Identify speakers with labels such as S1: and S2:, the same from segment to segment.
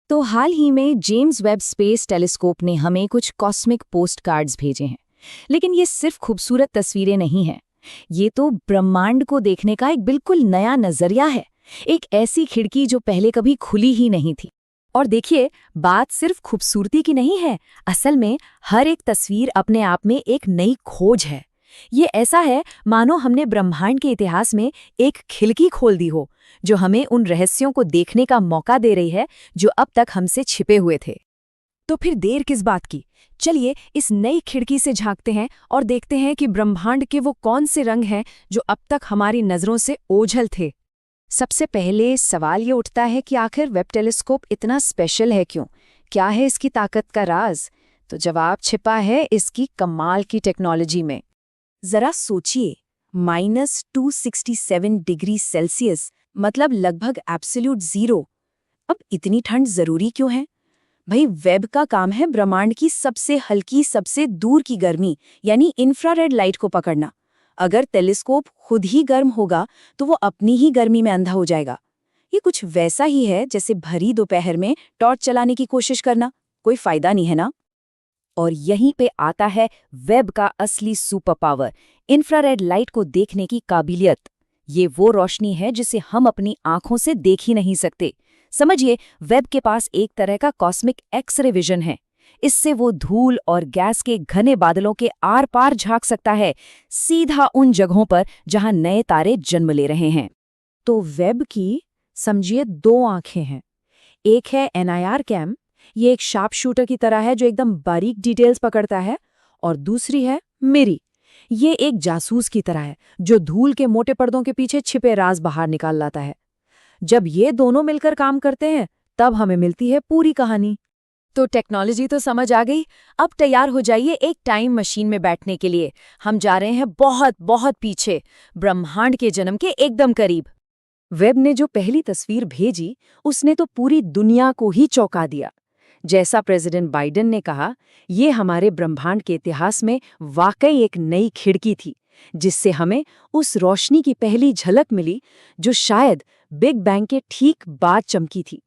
S1: तो हाल ही में James Webb space telescope ने हमें कुछ कॉस्मिक पोस्ट कार्ड्स भेजे हैं। लेकिन ये सिर्फ खूबसूरत तस्वीरें नहीं हैं। ये तो ब्रह्मांड को देखने का एक बिल्कुल नया नजरिया है। एक ऐसी खिड़की जो पहले कभी खुली ही नहीं थी। और देखिए, बात सिर्फ खूबसूरती की नहीं है। असल में हर एक तस्वीर अपने आप में एक नई खोज है। ये ऐसा है मानो हमने ब्रह्मांड के इतिहास में एक खिड़की खोल दी हो, जो हमें उन रहस्यों को देखने का मौका दे रही है जो अब तक हमसे छिपे हुए थे। तो फिर देर किस बात की? चलिए इस नई खिड़की से झांकते हैं और देखते हैं कि ब्रह्मांड के वो कौन से रंग हैं जो अब तक हमारी नजरों से ओझल थे। सबसे पहले सवाल ये उठता है कि आखिर वेब टेलीस्कोप इतना स्पेशल है क्यों? क्या है इसकी ताकत का राज? तो जवाब छिपा है इसकी कमाल की टेक्नोलॉजी में। जरा सोचिए, -267 डिग्री सेल्सियस, मतलब लगभग एब्सोल्यूट जीरो। अब इतनी ठंड जरूरी क्यों है? भाई, वेब का काम है ब्रह्मांड की सबसे हल्की, सबसे दूर की गर्मी यानी इंफ्रारेड लाइट को पकड़ना। अगर टेलीस्कोप खुद ही गर्म होगा तो वो अपनी ही गर्मी में अंधा हो जाएगा। ये कुछ वैसा ही है जैसे भरी दोपहर में टॉर्च चलाने की कोशिश करना, कोई फायदा नहीं है ना। और यहीं पे आता है वेब का असली सुपर पावर, इंफ्रारेड लाइट को देखने की काबिलियत। ये वो रोशनी है जिसे हम अपनी आंखों से देख ही नहीं सकते। समझिए, वेब के पास एक तरह का कॉस्मिक एक्स-रे विजन है। इससे वो धूल और गैस के घने बादलों के आर पार झांक सकता है, सीधा उन जगहों पर जहां नए तारे जन्म ले रहे हैं। तो वेब की समझिए दो आंखें हैं। एक है NIR कैम, ये एक शार्प शूटर की तरह है जो एकदम बारीक डिटेल्स पकड़ता है। और दूसरी है मेरी, ये एक जासूस की तरह है जो धूल के मोटे पर्दों के पीछे छिपे राज बाहर निकाल लाता है। जब ये दोनों मिलकर काम करते हैं तब हमें मिलती है पूरी कहानी। तो टेक्नोलॉजी तो समझ आ गई। अब तैयार हो जाइए एक टाइम मशीन में बैठने के लिए। हम जा रहे हैं बहुत बहुत पीछे, ब्रह्मांड के जन्म के एकदम करीब। वेब ने जो पहली तस्वीर भेजी उसने तो पूरी दुनिया को ही चौंका दिया। जैसा प्रेसिडेंट बाइडेन ने कहा, ये हमारे ब्रह्मांड के इतिहास में वाकई एक नई खिड़की थी, जिससे हमें उस रोशनी की पहली झलक मिली जो शायद बिग बैंग के ठीक बाद चमकी थी।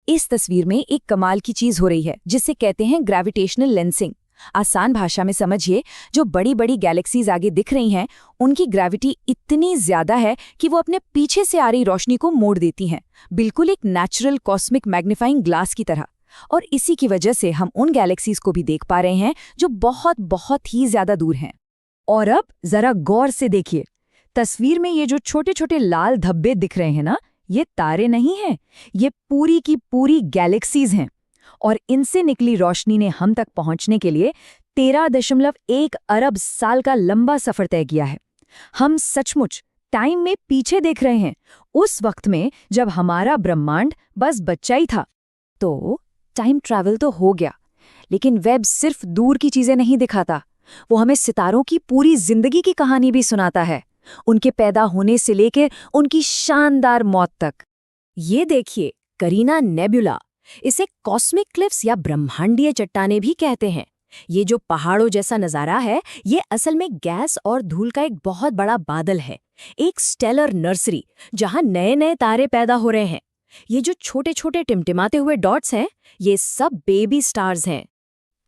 S1: इस तस्वीर में एक कमाल की चीज हो रही है जिसे कहते हैं ग्रेविटेशनल लेंसिंग। आसान भाषा में समझिए, जो बड़ी बड़ी गैलेक्सीज आगे दिख रही हैं, उनकी ग्रेविटी इतनी ज्यादा है कि वो अपने पीछे से आ रही रोशनी को मोड़ देती हैं, बिल्कुल एक नेचुरल कॉस्मिक मैग्नीफाइंग ग्लास की तरह। और इसी की वजह से हम उन गैलेक्सीज को भी देख पा रहे हैं जो बहुत बहुत ही ज्यादा दूर हैं। और अब जरा गौर से देखिए, तस्वीर में ये जो छोटे छोटे लाल धब्बे दिख रहे हैं ना, ये तारे नहीं हैं, ये पूरी की पूरी गैलेक्सीज हैं। और इनसे निकली रोशनी ने हम तक पहुंचने के लिए 13.1 अरब साल का लंबा सफर तय किया है। हम सचमुच टाइम में पीछे देख रहे हैं, उस वक्त में जब हमारा ब्रह्मांड बस बच्चा ही था। तो टाइम ट्रैवल तो हो गया, लेकिन वेब सिर्फ दूर की चीजें नहीं दिखाता, वो हमें सितारों की पूरी जिंदगी की कहानी भी सुनाता है, उनके पैदा होने से लेकर उनकी शानदार मौत तक। ये देखिए, करीना नेबुला, इसे कॉस्मिक क्लिफ्स या ब्रह्मांडीय चट्टानें भी कहते हैं। ये जो पहाड़ों जैसा नजारा है, ये असल में गैस और धूल का एक बहुत बड़ा बादल है, एक स्टेलर नर्सरी जहां नए नए तारे पैदा हो रहे हैं। ये जो छोटे छोटे टिमटिमाते हुए डॉट्स हैं, ये सब बेबी स्टार्स हैं।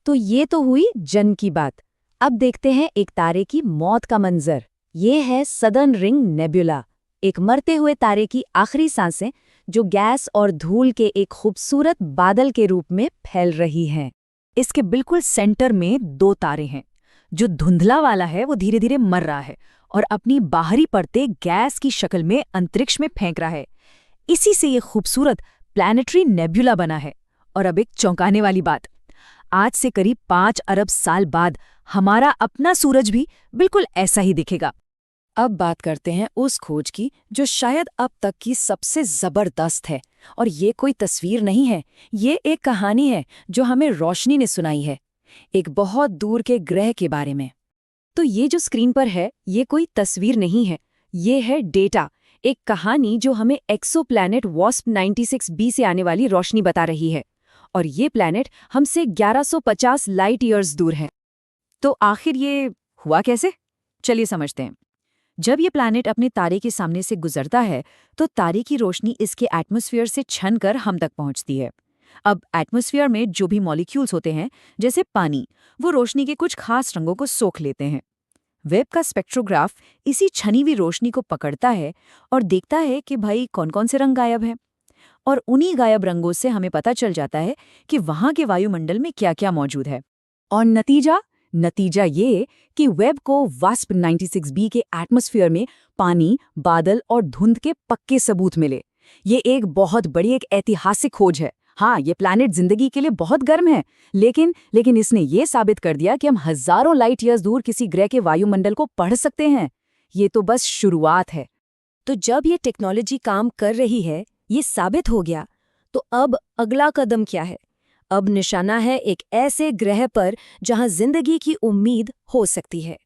S1: तो ये तो हुई जन्म की बात। अब देखते हैं एक तारे की मौत का मंजर। ये है सदर्न रिंग नेबुला, एक मरते हुए तारे की आखिरी सांसें जो गैस और धूल के एक खूबसूरत बादल के रूप में फैल रही हैं। इसके बिल्कुल सेंटर में दो तारे हैं। जो धुंधला वाला है वो धीरे धीरे मर रहा है और अपनी बाहरी परतें गैस की शक्ल में अंतरिक्ष में फेंक रहा है। इसी से ये खूबसूरत प्लैनेटरी नेबुला बना है। और अब एक चौंकाने वाली बात, आज से करीब 5 अरब साल बाद हमारा अपना सूरज भी बिल्कुल ऐसा ही दिखेगा। अब बात करते हैं उस खोज की जो शायद अब तक की सबसे जबरदस्त है। और ये कोई तस्वीर नहीं है, ये एक कहानी है जो हमें रोशनी ने सुनाई है, एक बहुत दूर के ग्रह के बारे में। तो ये जो स्क्रीन पर है, ये कोई तस्वीर नहीं है, ये है डेटा, एक कहानी जो हमें एक्सोप्लैनेट वास्प 96b से आने वाली रोशनी बता रही है। और ये प्लैनेट हमसे 1150 लाइट ईयर्स दूर है। तो आखिर ये हुआ कैसे? चलिए समझते हैं। जब ये प्लैनेट अपने तारे के सामने से गुजरता है तो तारे की रोशनी इसके एटमॉस्फेयर से छनकर हम तक पहुंचती है।
S2: अब एटमॉस्फेयर में जो भी मॉलिक्यूल्स होते हैं, जैसे पानी, वो रोशनी के कुछ खास रंगों को सोख लेते हैं। वेब का स्पेक्ट्रोग्राफ इसी छनी हुई रोशनी को पकड़ता है और देखता है कि भाई कौन कौन से रंग गायब हैं। और उन्हीं गायब रंगों से हमें पता चल जाता है कि वहां के वायुमंडल में क्या क्या मौजूद है। और नतीजा ये कि वेब को वास्प 96b के एटमॉस्फेयर में पानी, बादल और धुंध के पक्के सबूत मिले। ये एक बहुत बड़ी एक ऐतिहासिक खोज है। हाँ, ये प्लैनेट जिंदगी के लिए बहुत गर्म है, लेकिन इसने ये साबित कर दिया कि हम हजारों लाइट ईयर्स दूर किसी ग्रह के वायुमंडल को पढ़ सकते हैं। ये तो बस शुरुआत है।
S1: तो जब ये टेक्नोलॉजी काम कर रही है, ये साबित हो गया, तो अब अगला कदम क्या है? अब निशाना है एक ऐसे ग्रह पर जहां जिंदगी की उम्मीद हो सकती है।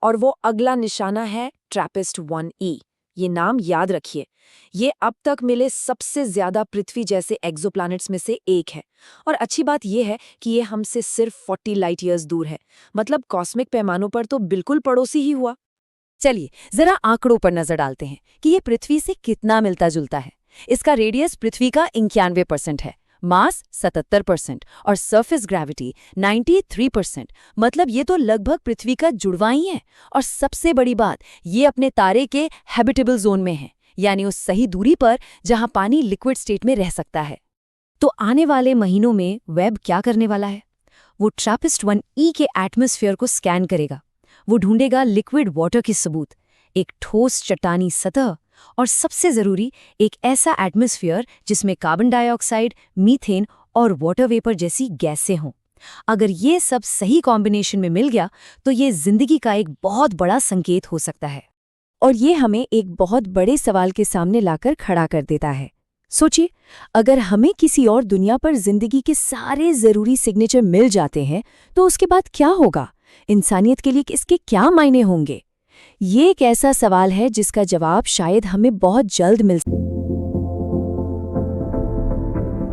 S1: और वो अगला निशाना है ट्रैपिस्ट 1e। ये नाम याद रखिए। ये अब तक मिले सबसे ज्यादा पृथ्वी जैसे एक्सोप्लैनेट्स में से एक है। और अच्छी बात ये है कि ये हमसे सिर्फ 40 लाइट ईयर्स दूर है। मतलब कॉस्मिक पैमानों पर तो बिल्कुल पड़ोसी ही हुआ।
S2: चलिए जरा आंकड़ों पर नजर डालते हैं कि ये पृथ्वी से कितना मिलता जुलता है। इसका रेडियस पृथ्वी का 91% है, मास 77% और सरफेस ग्रेविटी 93%। मतलब ये तो लगभग पृथ्वी का जुड़वा ही है। और सबसे बड़ी बात, ये अपने तारे के हैबिटेबल जोन में है, यानी उस सही दूरी पर जहां पानी लिक्विड स्टेट में रह सकता है।
S1: तो आने वाले महीनों में वेब क्या करने वाला है? वो ट्रैपिस्ट 1e के एटमॉस्फेयर को स्कैन करेगा। वो ढूंढेगा लिक्विड वाटर के सबूत, एक ठोस चट्टानी सतह और सबसे जरूरी एक ऐसा एटमॉस्फेयर जिसमें कार्बन डाइऑक्साइड, मीथेन और वाटर वेपर जैसी गैसें हों। अगर ये सब सही कॉम्बिनेशन में मिल गया तो ये जिंदगी का एक बहुत बड़ा संकेत हो सकता है। और ये हमें एक बहुत बड़े सवाल के सामने लाकर खड़ा कर देता है। सोचिए, अगर हमें किसी और दुनिया पर जिंदगी के सारे जरूरी सिग्नेचर मिल जाते हैं तो उसके बाद क्या होगा? इंसानियत के लिए इसके क्या मायने होंगे? ये एक ऐसा सवाल है जिसका जवाब शायद हमें बहुत जल्द मिल